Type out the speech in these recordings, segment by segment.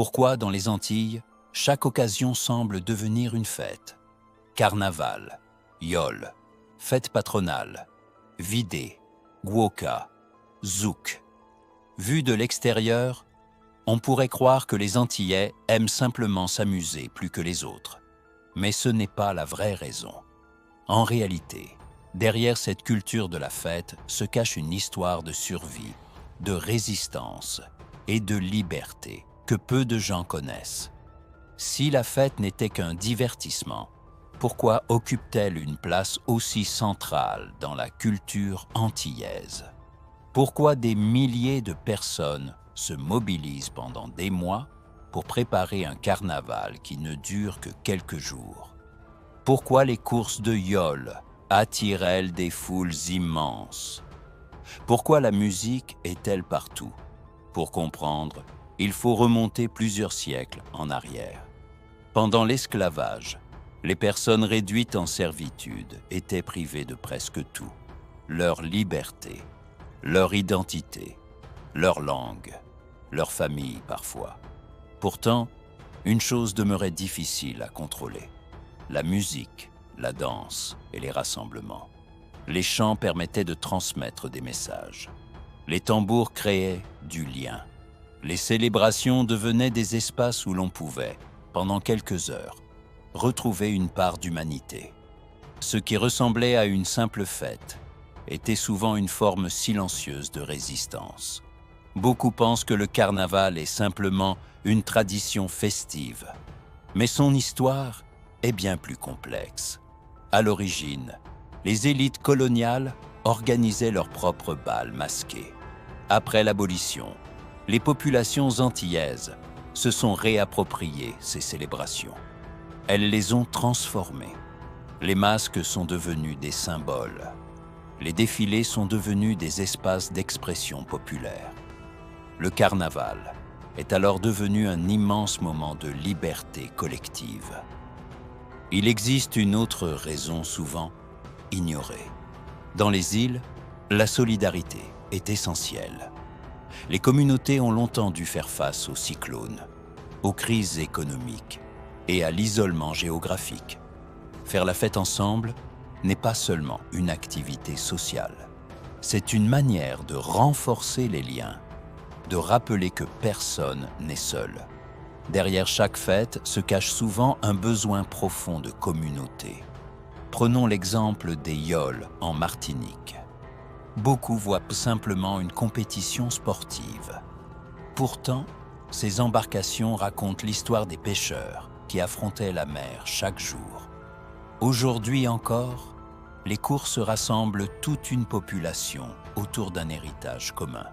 Pourquoi, dans les Antilles, chaque occasion semble devenir une fête? Carnaval, yole, fête patronale, vidé, gwoka, zouk. Vu de l'extérieur, on pourrait croire que les Antillais aiment simplement s'amuser plus que les autres. Mais ce n'est pas la vraie raison. En réalité, derrière cette culture de la fête se cache une histoire de survie, de résistance et de liberté que peu de gens connaissent. Si la fête n'était qu'un divertissement, pourquoi occupe-t-elle une place aussi centrale dans la culture antillaise? Pourquoi des milliers de personnes se mobilisent pendant des mois pour préparer un carnaval qui ne dure que quelques jours? Pourquoi les courses de yole attirent-elles des foules immenses? Pourquoi la musique est-elle partout? Pour comprendre, il faut remonter plusieurs siècles en arrière. Pendant l'esclavage, les personnes réduites en servitude étaient privées de presque tout: leur liberté, leur identité, leur langue, leur famille parfois. Pourtant, une chose demeurait difficile à contrôler: la musique, la danse et les rassemblements. Les chants permettaient de transmettre des messages. Les tambours créaient du lien. Les célébrations devenaient des espaces où l'on pouvait, pendant quelques heures, retrouver une part d'humanité. Ce qui ressemblait à une simple fête était souvent une forme silencieuse de résistance. Beaucoup pensent que le carnaval est simplement une tradition festive, mais son histoire est bien plus complexe. À l'origine, les élites coloniales organisaient leurs propres bals masqués. Après l'abolition, les populations antillaises se sont réappropriées ces célébrations. Elles les ont transformées. Les masques sont devenus des symboles. Les défilés sont devenus des espaces d'expression populaire. Le carnaval est alors devenu un immense moment de liberté collective. Il existe une autre raison souvent ignorée. Dans les îles, la solidarité est essentielle. Les communautés ont longtemps dû faire face aux cyclones, aux crises économiques et à l'isolement géographique. Faire la fête ensemble n'est pas seulement une activité sociale. C'est une manière de renforcer les liens, de rappeler que personne n'est seul. Derrière chaque fête se cache souvent un besoin profond de communauté. Prenons l'exemple des yoles en Martinique. Beaucoup voient simplement une compétition sportive. Pourtant, ces embarcations racontent l'histoire des pêcheurs qui affrontaient la mer chaque jour. Aujourd'hui encore, les courses rassemblent toute une population autour d'un héritage commun.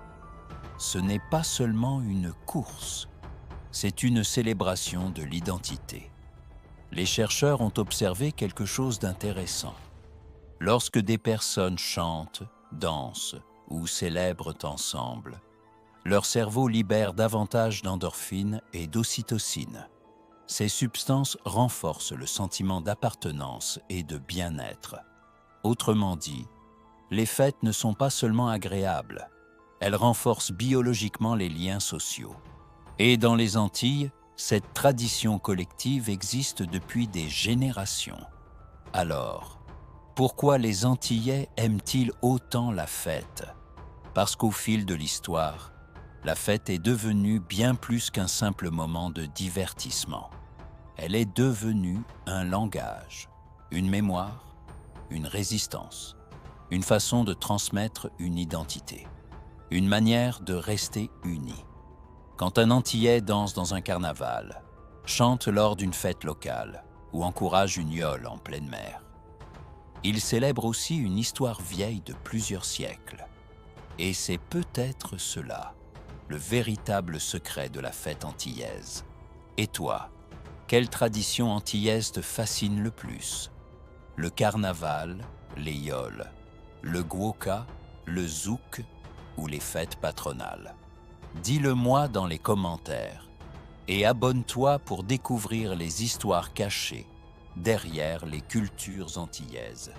Ce n'est pas seulement une course, c'est une célébration de l'identité. Les chercheurs ont observé quelque chose d'intéressant. Lorsque des personnes chantent, dansent ou célèbrent ensemble, leur cerveau libère davantage d'endorphines et d'ocytocine. Ces substances renforcent le sentiment d'appartenance et de bien-être. Autrement dit, les fêtes ne sont pas seulement agréables, elles renforcent biologiquement les liens sociaux. Et dans les Antilles, cette tradition collective existe depuis des générations. Alors, pourquoi les Antillais aiment-ils autant la fête? Parce qu'au fil de l'histoire, la fête est devenue bien plus qu'un simple moment de divertissement. Elle est devenue un langage, une mémoire, une résistance, une façon de transmettre une identité, une manière de rester unis. Quand un Antillais danse dans un carnaval, chante lors d'une fête locale ou encourage une yole en pleine mer, il célèbre aussi une histoire vieille de plusieurs siècles. Et c'est peut-être cela, le véritable secret de la fête antillaise. Et toi, quelle tradition antillaise te fascine le plus? Le carnaval, les yoles, le gwoka, le zouk ou les fêtes patronales? Dis-le-moi dans les commentaires et abonne-toi pour découvrir les histoires cachées derrière les cultures antillaises.